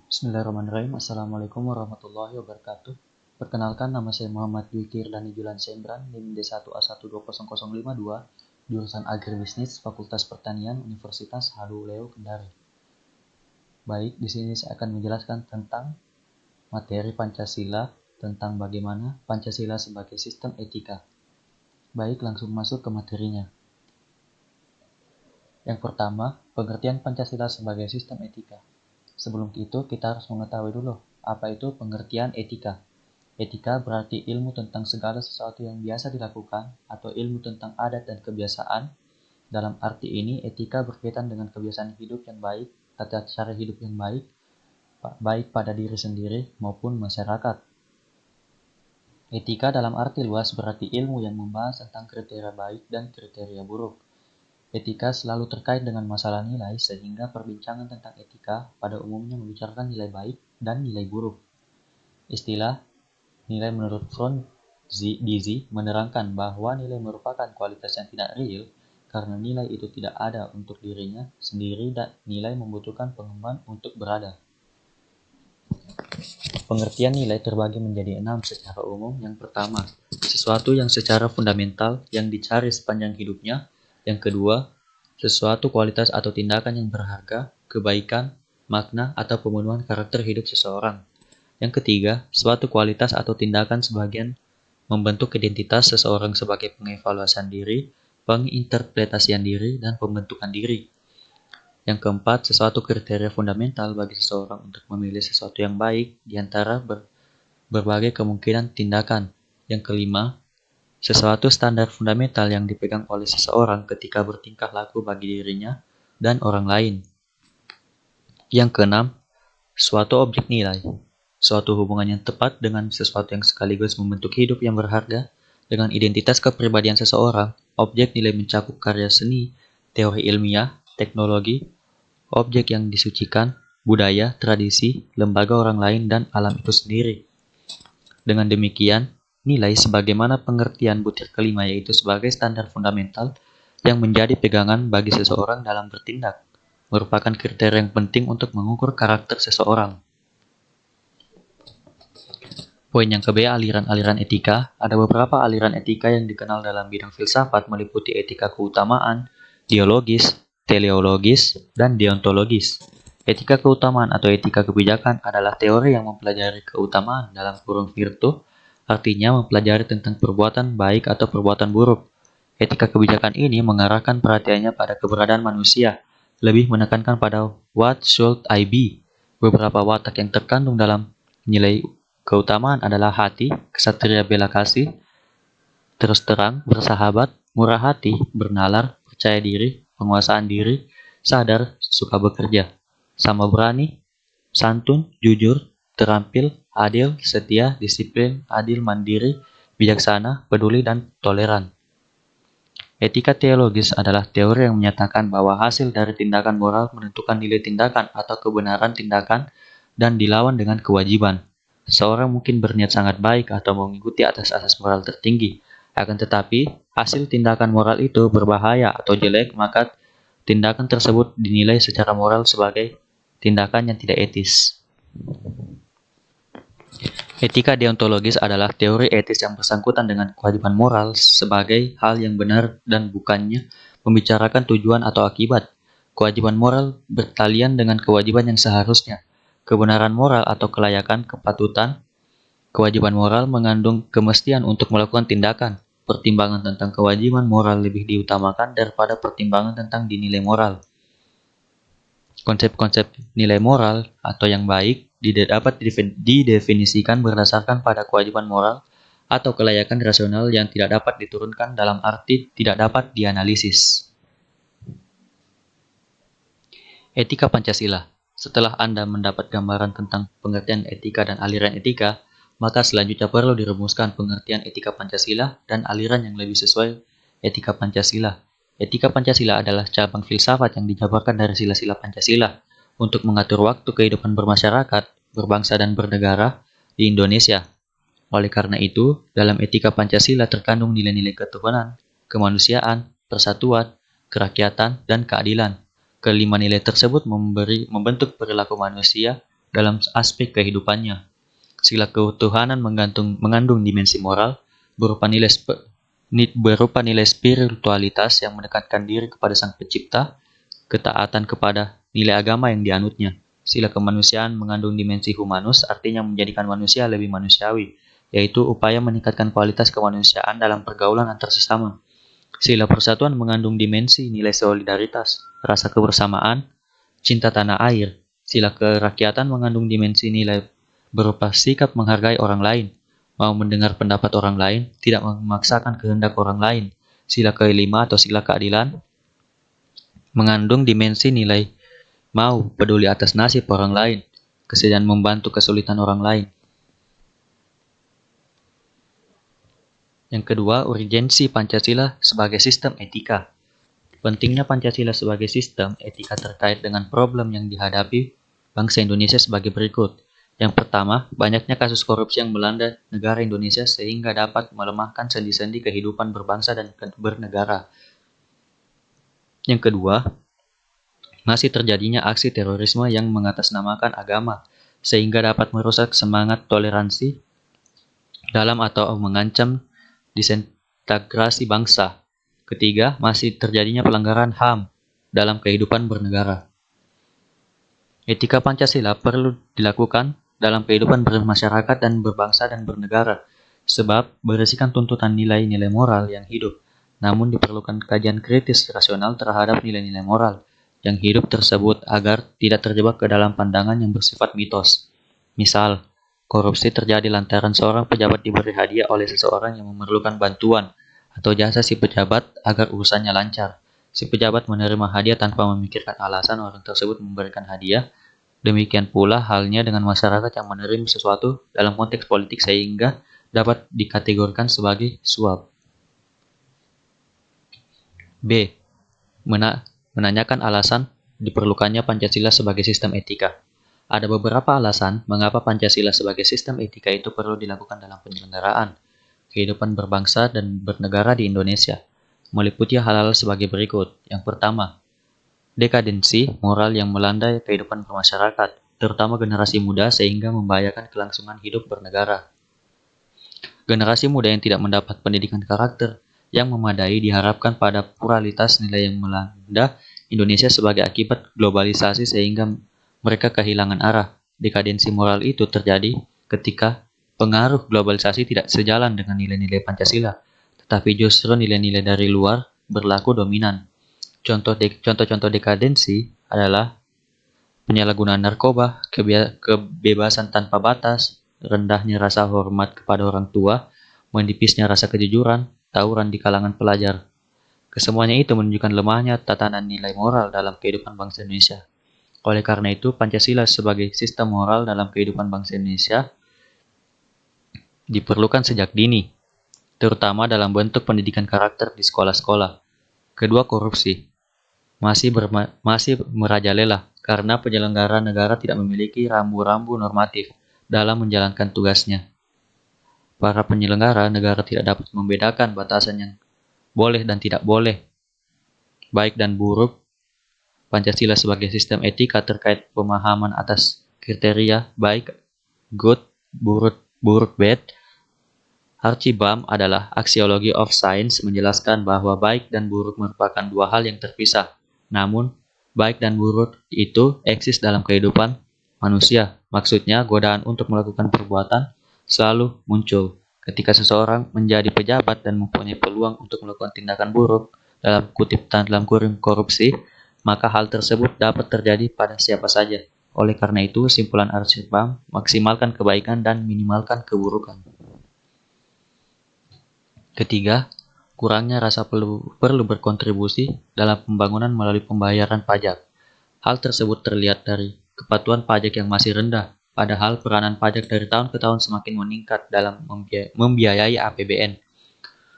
Bismillahirrahmanirrahim. Assalamualaikum warahmatullahi wabarakatuh. Perkenalkan, nama saya Muhammad Dwi Kirdani Julan Sembran, NIM D1A1200052, jurusan Agribisnis, Fakultas Pertanian, Universitas Haluleo Kendari. Baik, di sini saya akan menjelaskan tentang materi Pancasila, tentang bagaimana Pancasila sebagai sistem etika. Baik, langsung masuk ke materinya. Yang pertama, pengertian Pancasila sebagai sistem etika. Sebelum itu, kita harus mengetahui dulu apa itu pengertian etika. Etika berarti ilmu tentang segala sesuatu yang biasa dilakukan atau ilmu tentang adat dan kebiasaan. Dalam arti ini, etika berkaitan dengan kebiasaan hidup yang baik, tata cara hidup yang baik pada diri sendiri maupun masyarakat. Etika dalam arti luas berarti ilmu yang membahas tentang kriteria baik dan kriteria buruk. Etika selalu terkait dengan masalah nilai, sehingga perbincangan tentang etika pada umumnya membicarakan nilai baik dan nilai buruk. Istilah nilai menurut Dizzy menerangkan bahwa nilai merupakan kualitas yang tidak real karena nilai itu tidak ada untuk dirinya sendiri dan nilai membutuhkan pengembangan untuk berada. Pengertian nilai terbagi menjadi 6 secara umum. Yang pertama, sesuatu yang secara fundamental yang dicari sepanjang hidupnya. Yang kedua, sesuatu kualitas atau tindakan yang berharga, kebaikan, makna, atau pemenuhan karakter hidup seseorang. Yang ketiga, suatu kualitas atau tindakan sebagian membentuk identitas seseorang sebagai pengevaluasian diri, penginterpretasian diri, dan pembentukan diri. Yang keempat, sesuatu kriteria fundamental bagi seseorang untuk memilih sesuatu yang baik di antara berbagai kemungkinan tindakan. Yang kelima, sesuatu standar fundamental yang dipegang oleh seseorang ketika bertingkah laku bagi dirinya dan orang lain. Yang keenam, suatu objek nilai, suatu hubungan yang tepat dengan sesuatu yang sekaligus membentuk hidup yang berharga. Dengan identitas kepribadian seseorang, objek nilai mencakup karya seni, teori ilmiah, teknologi, objek yang disucikan, budaya, tradisi, lembaga orang lain, dan alam itu sendiri. Dengan demikian, nilai sebagaimana pengertian butir kelima yaitu sebagai standar fundamental yang menjadi pegangan bagi seseorang dalam bertindak, merupakan kriteria yang penting untuk mengukur karakter seseorang. Poin yang ke-B, aliran-aliran etika. Ada beberapa aliran etika yang dikenal dalam bidang filsafat meliputi etika keutamaan, dialogis, teleologis, dan deontologis. Etika keutamaan atau etika kebijakan adalah teori yang mempelajari keutamaan dalam kurung virtu, artinya mempelajari tentang perbuatan baik atau perbuatan buruk. Etika kebijakan ini mengarahkan perhatiannya pada keberadaan manusia, lebih menekankan pada what should I be. Beberapa watak yang terkandung dalam nilai keutamaan adalah hati, kesatria bela kasih, terus terang, bersahabat, murah hati, bernalar, percaya diri, penguasaan diri, sadar, suka bekerja, sama berani, santun, jujur, terampil, adil, setia, disiplin, adil, mandiri, bijaksana, peduli, dan toleran. Etika teologis adalah teori yang menyatakan bahwa hasil dari tindakan moral menentukan nilai tindakan atau kebenaran tindakan dan dilawan dengan kewajiban. Seseorang mungkin berniat sangat baik atau mengikuti asas moral tertinggi, akan tetapi hasil tindakan moral itu berbahaya atau jelek, maka tindakan tersebut dinilai secara moral sebagai tindakan yang tidak etis. Etika deontologis adalah teori etis yang bersangkutan dengan kewajiban moral sebagai hal yang benar dan bukannya membicarakan tujuan atau akibat. Kewajiban moral bertalian dengan kewajiban yang seharusnya. Kebenaran moral atau kelayakan, kepatutan. Kewajiban moral mengandung kemestian untuk melakukan tindakan. Pertimbangan tentang kewajiban moral lebih diutamakan daripada pertimbangan tentang dinilai moral. Konsep-konsep nilai moral atau yang baik dapat didefinisikan berdasarkan pada kewajiban moral atau kelayakan rasional yang tidak dapat diturunkan dalam arti tidak dapat dianalisis. Etika Pancasila. Setelah Anda mendapat gambaran tentang pengertian etika dan aliran etika, maka selanjutnya perlu dirumuskan pengertian etika Pancasila dan aliran yang lebih sesuai etika Pancasila. Etika Pancasila adalah cabang filsafat yang dijabarkan dari sila-sila Pancasila untuk mengatur waktu kehidupan bermasyarakat, berbangsa dan bernegara di Indonesia. Oleh karena itu, dalam etika Pancasila terkandung nilai-nilai ketuhanan, kemanusiaan, persatuan, kerakyatan, dan keadilan. Kelima nilai tersebut membentuk perilaku manusia dalam aspek kehidupannya. Sila ketuhanan mengandung dimensi moral berupa nilai spiritualitas yang mendekatkan diri kepada Sang Pencipta, ketaatan kepada nilai agama yang dianutnya. Sila kemanusiaan mengandung dimensi humanus, artinya menjadikan manusia lebih manusiawi, yaitu upaya meningkatkan kualitas kemanusiaan dalam pergaulan antar sesama. Sila persatuan mengandung dimensi nilai solidaritas, rasa kebersamaan, cinta tanah air. Sila kerakyatan mengandung dimensi nilai berupa sikap menghargai orang lain, mau mendengar pendapat orang lain, tidak memaksakan kehendak orang lain. Sila kelima atau sila keadilan mengandung dimensi nilai mau peduli atas nasib orang lain, kesediaan membantu kesulitan orang lain. Yang kedua, urgensi Pancasila sebagai sistem etika. Pentingnya Pancasila sebagai sistem etika terkait dengan problem yang dihadapi bangsa Indonesia sebagai berikut. Yang pertama, banyaknya kasus korupsi yang melanda negara Indonesia sehingga dapat melemahkan sendi-sendi kehidupan berbangsa dan bernegara. Yang kedua, masih terjadinya aksi terorisme yang mengatasnamakan agama sehingga dapat merusak semangat toleransi dalam atau mengancam disintegrasi bangsa. Ketiga, masih terjadinya pelanggaran HAM dalam kehidupan bernegara. Etika Pancasila perlu dilakukan dalam kehidupan bermasyarakat dan berbangsa dan bernegara, sebab berisikan tuntutan nilai-nilai moral yang hidup, namun diperlukan kajian kritis rasional terhadap nilai-nilai moral yang hidup tersebut agar tidak terjebak ke dalam pandangan yang bersifat mitos. Misal, korupsi terjadi lantaran seorang pejabat diberi hadiah oleh seseorang yang memerlukan bantuan atau jasa si pejabat agar urusannya lancar. Si pejabat menerima hadiah tanpa memikirkan alasan orang tersebut memberikan hadiah. Demikian pula halnya dengan masyarakat yang menerima sesuatu dalam konteks politik sehingga dapat dikategorikan sebagai suap. B. Menanyakan alasan diperlukannya Pancasila sebagai sistem etika. Ada beberapa alasan mengapa Pancasila sebagai sistem etika itu perlu dilakukan dalam penyelenggaraan kehidupan berbangsa dan bernegara di Indonesia. Meliputi hal-hal sebagai berikut. Yang pertama, dekadensi moral yang melanda kehidupan bermasyarakat, terutama generasi muda sehingga membahayakan kelangsungan hidup bernegara. Generasi muda yang tidak mendapat pendidikan karakter yang memadai diharapkan pada pluralitas nilai yang melanda Indonesia sebagai akibat globalisasi sehingga mereka kehilangan arah. Dekadensi moral itu terjadi ketika pengaruh globalisasi tidak sejalan dengan nilai-nilai Pancasila, tetapi justru nilai-nilai dari luar berlaku dominan. Contoh-contoh dekadensi adalah penyalahgunaan narkoba, kebebasan tanpa batas, rendahnya rasa hormat kepada orang tua, menipisnya rasa kejujuran, tawuran di kalangan pelajar. Kesemuanya itu menunjukkan lemahnya tatanan nilai moral dalam kehidupan bangsa Indonesia. Oleh karena itu, Pancasila sebagai sistem moral dalam kehidupan bangsa Indonesia diperlukan sejak dini, terutama dalam bentuk pendidikan karakter di sekolah-sekolah. Kedua, korupsi masih merajalela karena penyelenggara negara tidak memiliki rambu-rambu normatif dalam menjalankan tugasnya. Para penyelenggara negara tidak dapat membedakan batasan yang boleh dan tidak boleh, baik dan buruk. Pancasila sebagai sistem etika terkait pemahaman atas kriteria baik, good, buruk, bad. Archibald adalah Axiology of Science menjelaskan bahwa baik dan buruk merupakan dua hal yang terpisah. Namun, baik dan buruk itu eksis dalam kehidupan manusia. Maksudnya, godaan untuk melakukan perbuatan selalu muncul. Ketika seseorang menjadi pejabat dan mempunyai peluang untuk melakukan tindakan buruk, dalam kurung korupsi, maka hal tersebut dapat terjadi pada siapa saja. Oleh karena itu, simpulan Archibald maksimalkan kebaikan dan minimalkan keburukan. Ketiga, kurangnya rasa perlu berkontribusi dalam pembangunan melalui pembayaran pajak. Hal tersebut terlihat dari kepatuhan pajak yang masih rendah, padahal peranan pajak dari tahun ke tahun semakin meningkat dalam membiayai APBN.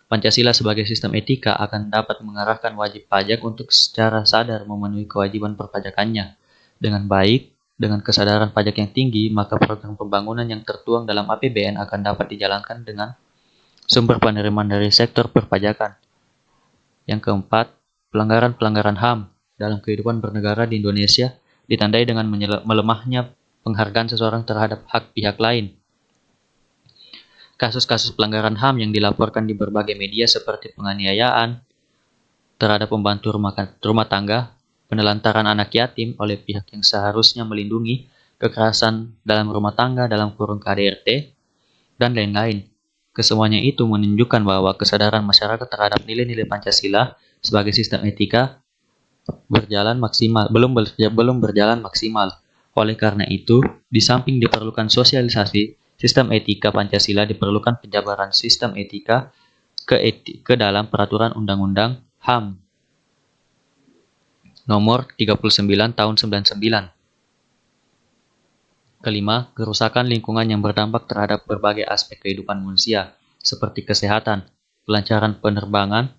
Pancasila sebagai sistem etika akan dapat mengarahkan wajib pajak untuk secara sadar memenuhi kewajiban perpajakannya. Dengan baik, dengan kesadaran pajak yang tinggi, maka program pembangunan yang tertuang dalam APBN akan dapat dijalankan dengan sumber penerimaan dari sektor perpajakan. Yang keempat, pelanggaran HAM dalam kehidupan bernegara di Indonesia ditandai dengan melemahnya penghargaan seseorang terhadap hak pihak lain. Kasus-kasus pelanggaran HAM yang dilaporkan di berbagai media seperti penganiayaan terhadap pembantu rumah tangga, penelantaran anak yatim oleh pihak yang seharusnya melindungi, kekerasan dalam rumah tangga dalam kurung KDRT, dan lain-lain. Kesemuanya itu menunjukkan bahwa kesadaran masyarakat terhadap nilai-nilai Pancasila sebagai sistem etika belum berjalan maksimal. Oleh karena itu, di samping diperlukan sosialisasi sistem etika Pancasila, diperlukan penjabaran sistem etika ke dalam peraturan undang-undang HAM nomor 39 tahun 99. Kelima, kerusakan lingkungan yang berdampak terhadap berbagai aspek kehidupan manusia, seperti kesehatan, kelancaran penerbangan,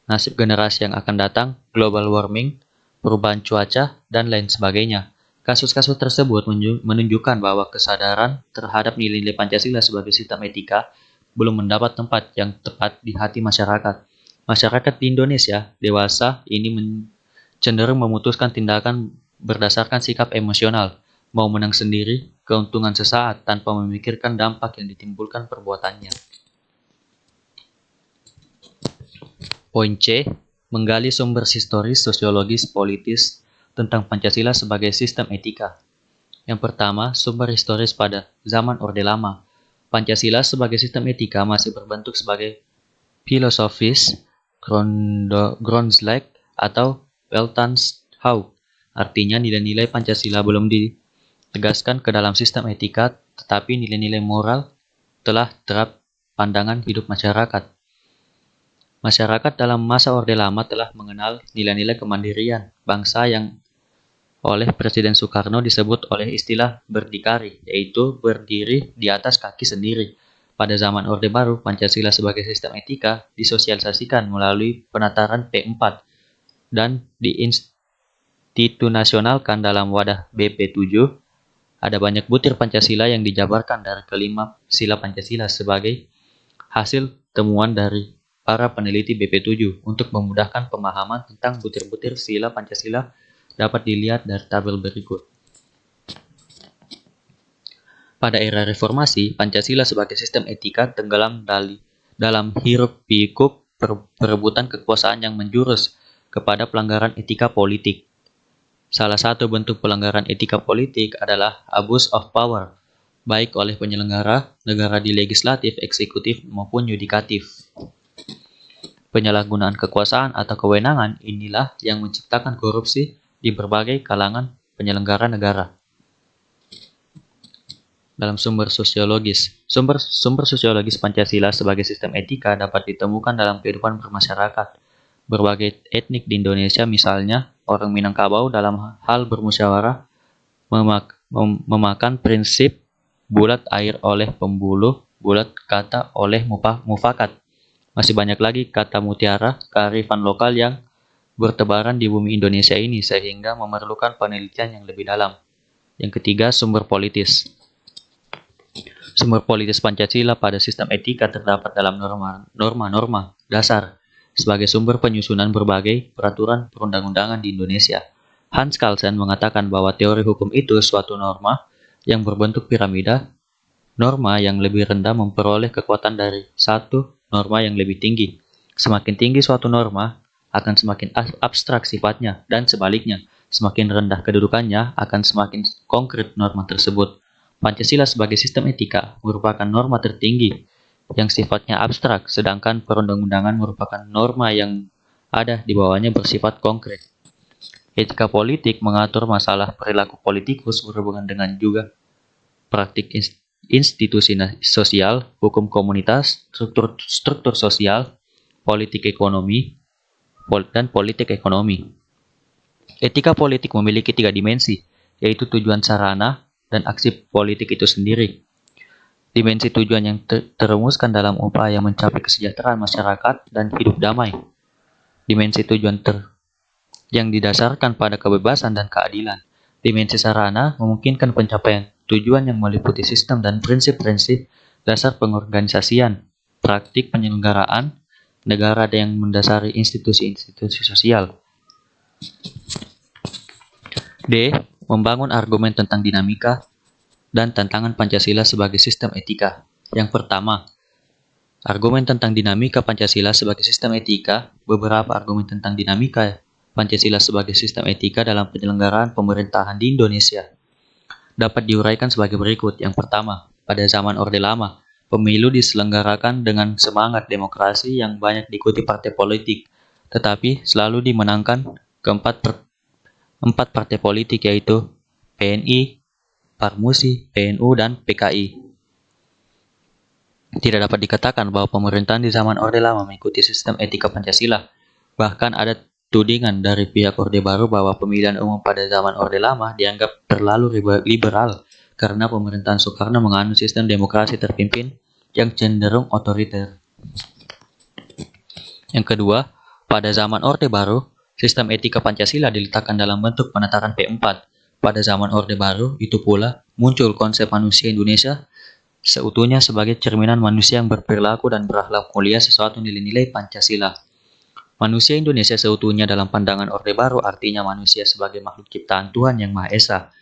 nasib generasi yang akan datang, global warming, perubahan cuaca, dan lain sebagainya. Kasus-kasus tersebut menunjukkan bahwa kesadaran terhadap nilai-nilai Pancasila sebagai sistem etika belum mendapat tempat yang tepat di hati masyarakat. Masyarakat di Indonesia dewasa ini cenderung memutuskan tindakan berdasarkan sikap emosional, mau menang sendiri, keuntungan sesaat tanpa memikirkan dampak yang ditimbulkan perbuatannya. Poin C. Menggali sumber historis, sosiologis, politis tentang Pancasila sebagai sistem etika. Yang pertama, sumber historis pada zaman Orde Lama. Pancasila sebagai sistem etika masih berbentuk sebagai filosofis Grundslag atau Weltanschauung. Artinya nilai-nilai Pancasila belum ditegaskan ke dalam sistem etika, tetapi nilai-nilai moral telah terap pandangan hidup masyarakat. Masyarakat dalam masa Orde Lama telah mengenal nilai-nilai kemandirian bangsa yang oleh Presiden Soekarno disebut oleh istilah berdikari, yaitu berdiri di atas kaki sendiri. Pada zaman Orde Baru, Pancasila sebagai sistem etika disosialisasikan melalui penataran P4 dan diinstitusionalkan dalam wadah BP7. Ada banyak butir Pancasila yang dijabarkan dari kelima sila Pancasila sebagai hasil temuan dari para peneliti BP7. Untuk memudahkan pemahaman tentang butir-butir sila Pancasila dapat dilihat dari tabel berikut. Pada era reformasi, Pancasila sebagai sistem etika tenggelam dalam hiruk-pikuk perebutan kekuasaan yang menjurus kepada pelanggaran etika politik. Salah satu bentuk pelanggaran etika politik adalah abuse of power, baik oleh penyelenggara negara di legislatif, eksekutif, maupun yudikatif. Penyalahgunaan kekuasaan atau kewenangan inilah yang menciptakan korupsi di berbagai kalangan penyelenggara negara. Dalam sumber sosiologis, sumber sosiologis Pancasila sebagai sistem etika dapat ditemukan dalam kehidupan bermasyarakat. Berbagai etnik di Indonesia, misalnya orang Minangkabau, dalam hal bermusyawarah memakan prinsip bulat air oleh pembuluh, bulat kata oleh mufakat. Masih banyak lagi kata mutiara, kearifan lokal yang bertebaran di bumi Indonesia ini, sehingga memerlukan penelitian yang lebih dalam. Yang ketiga, sumber politis. Sumber politis Pancasila pada sistem etika terdapat dalam norma-norma dasar sebagai sumber penyusunan berbagai peraturan perundang-undangan di Indonesia. Hans Kelsen mengatakan bahwa teori hukum itu suatu norma yang berbentuk piramida. Norma yang lebih rendah memperoleh kekuatan dari satu norma yang lebih tinggi. Semakin tinggi suatu norma, akan semakin abstrak sifatnya, dan sebaliknya, semakin rendah kedudukannya akan semakin konkret norma tersebut. Pancasila sebagai sistem etika merupakan norma tertinggi yang sifatnya abstrak, sedangkan perundang-undangan merupakan norma yang ada di bawahnya bersifat konkret. Etika politik mengatur masalah perilaku politikus berhubungan dengan juga praktik institusi sosial, hukum komunitas, struktur sosial, politik ekonomi, dan politik ekonomi. Etika politik memiliki 3 dimensi, yaitu tujuan sarana dan aksi politik itu sendiri. Dimensi tujuan yang terumuskan dalam upaya mencapai kesejahteraan masyarakat dan hidup damai. Dimensi tujuan yang didasarkan pada kebebasan dan keadilan. Dimensi sarana memungkinkan pencapaian tujuan yang meliputi sistem dan prinsip-prinsip dasar pengorganisasian, praktik penyelenggaraan negara yang mendasari institusi-institusi sosial. D. Membangun argumen tentang dinamika dan tantangan Pancasila sebagai sistem etika. Yang pertama, argumen tentang dinamika Pancasila sebagai sistem etika. Beberapa argumen tentang dinamika Pancasila sebagai sistem etika dalam penyelenggaraan pemerintahan di Indonesia dapat diuraikan sebagai berikut. Yang pertama, pada zaman Orde Lama, pemilu diselenggarakan dengan semangat demokrasi yang banyak diikuti partai politik, tetapi selalu dimenangkan empat partai politik, yaitu PNI, Parmusi, PNU, dan PKI. Tidak dapat dikatakan bahwa pemerintahan di zaman Orde Lama mengikuti sistem etika Pancasila. Bahkan ada tudingan dari pihak Orde Baru bahwa pemilihan umum pada zaman Orde Lama dianggap terlalu liberal karena pemerintahan Soekarno menganut sistem demokrasi terpimpin yang cenderung otoriter. Yang kedua, pada zaman Orde Baru, sistem etika Pancasila diletakkan dalam bentuk penetaran P4. Pada zaman Orde Baru, itu pula muncul konsep manusia Indonesia seutuhnya sebagai cerminan manusia yang berperilaku dan berakhlak mulia sesuatu nilai-nilai Pancasila. Manusia Indonesia seutuhnya dalam pandangan Orde Baru artinya manusia sebagai makhluk ciptaan Tuhan Yang Maha Esa,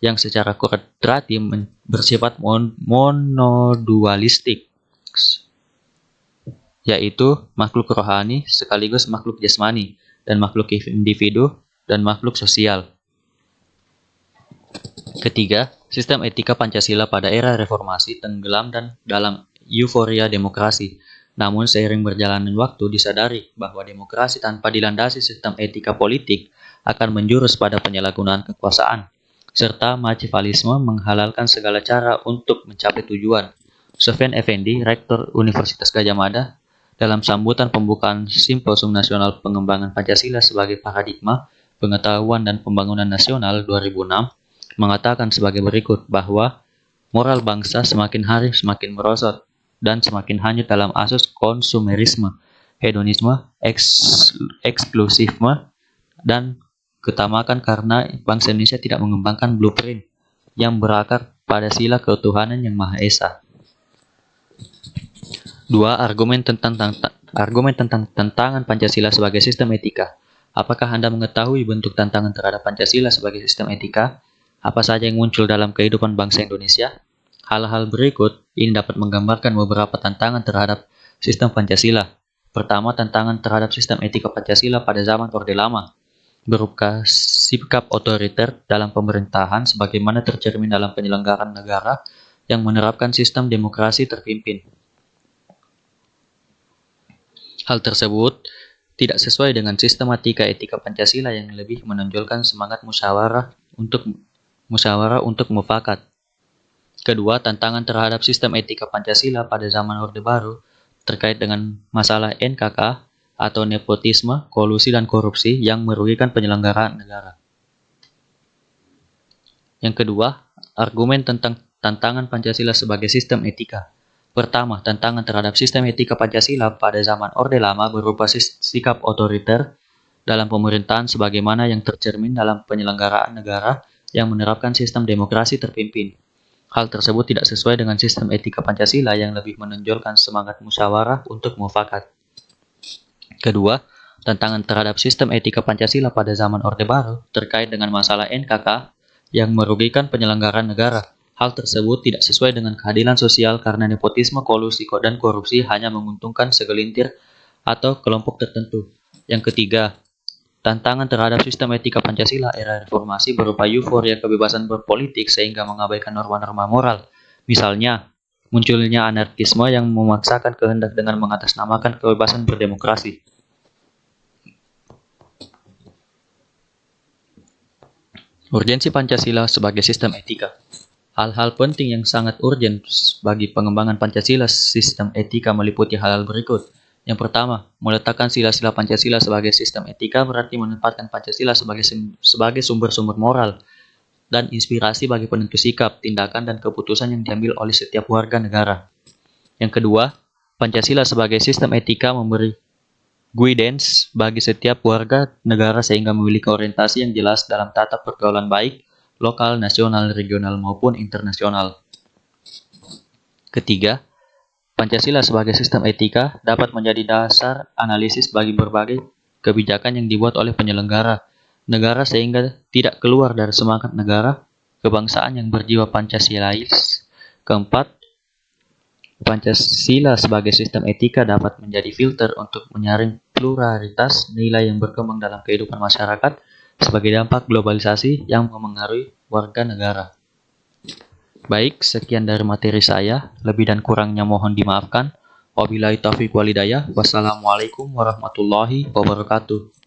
yang secara kodrati bersifat monodualistik, yaitu makhluk rohani sekaligus makhluk jasmani, dan makhluk individu dan makhluk sosial. Ketiga, sistem etika Pancasila pada era reformasi tenggelam dan dalam euforia demokrasi. Namun seiring berjalannya waktu disadari bahwa demokrasi tanpa dilandasi sistem etika politik akan menjurus pada penyalahgunaan kekuasaan, serta makchiavellisme menghalalkan segala cara untuk mencapai tujuan. Sofyan Effendi, Rektor Universitas Gadjah Mada, dalam sambutan pembukaan Simposium Nasional Pengembangan Pancasila sebagai Paradigma Pengetahuan dan Pembangunan Nasional 2006, mengatakan sebagai berikut bahwa moral bangsa semakin hari semakin merosot dan semakin hanyut dalam asas konsumerisme, hedonisme, eksklusifme, dan ketamakan karena bangsa Indonesia tidak mengembangkan blueprint yang berakar pada sila ketuhanan Yang Maha Esa. 2. Argumen tentang tantangan Pancasila sebagai sistem etika. Apakah Anda mengetahui bentuk tantangan terhadap Pancasila sebagai sistem etika? Apa saja yang muncul dalam kehidupan bangsa Indonesia? Hal-hal berikut ini dapat menggambarkan beberapa tantangan terhadap sistem Pancasila. Pertama, tantangan terhadap sistem etika Pancasila pada zaman Orde Lama berupa sikap otoriter dalam pemerintahan sebagaimana tercermin dalam penyelenggaraan negara yang menerapkan sistem demokrasi terpimpin. Hal tersebut tidak sesuai dengan sistematika etika Pancasila yang lebih menonjolkan semangat musyawarah untuk mufakat. Kedua, tantangan terhadap sistem etika Pancasila pada zaman Orde Baru terkait dengan masalah NKK atau nepotisme, kolusi, dan korupsi yang merugikan penyelenggaraan negara. Yang kedua, argumen tentang tantangan Pancasila sebagai sistem etika. Pertama, tantangan terhadap sistem etika Pancasila pada zaman Orde Lama berupa sikap otoriter dalam pemerintahan sebagaimana yang tercermin dalam penyelenggaraan negara yang menerapkan sistem demokrasi terpimpin. Hal tersebut tidak sesuai dengan sistem etika Pancasila yang lebih menonjolkan semangat musyawarah untuk mufakat. Kedua, tantangan terhadap sistem etika Pancasila pada zaman Orde Baru terkait dengan masalah NKK yang merugikan penyelenggaraan negara. Hal tersebut tidak sesuai dengan keadilan sosial karena nepotisme, kolusi, dan korupsi hanya menguntungkan segelintir atau kelompok tertentu. Yang ketiga, tantangan terhadap sistem etika Pancasila era reformasi berupa euforia kebebasan berpolitik sehingga mengabaikan norma-norma moral. Misalnya, munculnya anarkisme yang memaksakan kehendak dengan mengatasnamakan kebebasan berdemokrasi. Urgensi Pancasila sebagai sistem etika. Hal-hal penting yang sangat urgen bagi pengembangan Pancasila sistem etika meliputi hal-hal berikut. Yang pertama, meletakkan sila-sila Pancasila sebagai sistem etika berarti menempatkan Pancasila sebagai sumber-sumber moral dan inspirasi bagi penentu sikap, tindakan, dan keputusan yang diambil oleh setiap warga negara. Yang kedua, Pancasila sebagai sistem etika memberi guidance bagi setiap warga negara sehingga memiliki orientasi yang jelas dalam tata pergaulan baik, lokal, nasional, regional, maupun internasional. Ketiga, Pancasila sebagai sistem etika dapat menjadi dasar analisis bagi berbagai kebijakan yang dibuat oleh penyelenggara negara sehingga tidak keluar dari semangat negara kebangsaan yang berjiwa Pancasilais. Keempat, Pancasila sebagai sistem etika dapat menjadi filter untuk menyaring pluralitas nilai yang berkembang dalam kehidupan masyarakat sebagai dampak globalisasi yang memengaruhi warga negara. Baik, sekian dari materi saya. Lebih dan kurangnya mohon dimaafkan. Wabillahi taufiq walhidayah. Wassalamualaikum warahmatullahi wabarakatuh.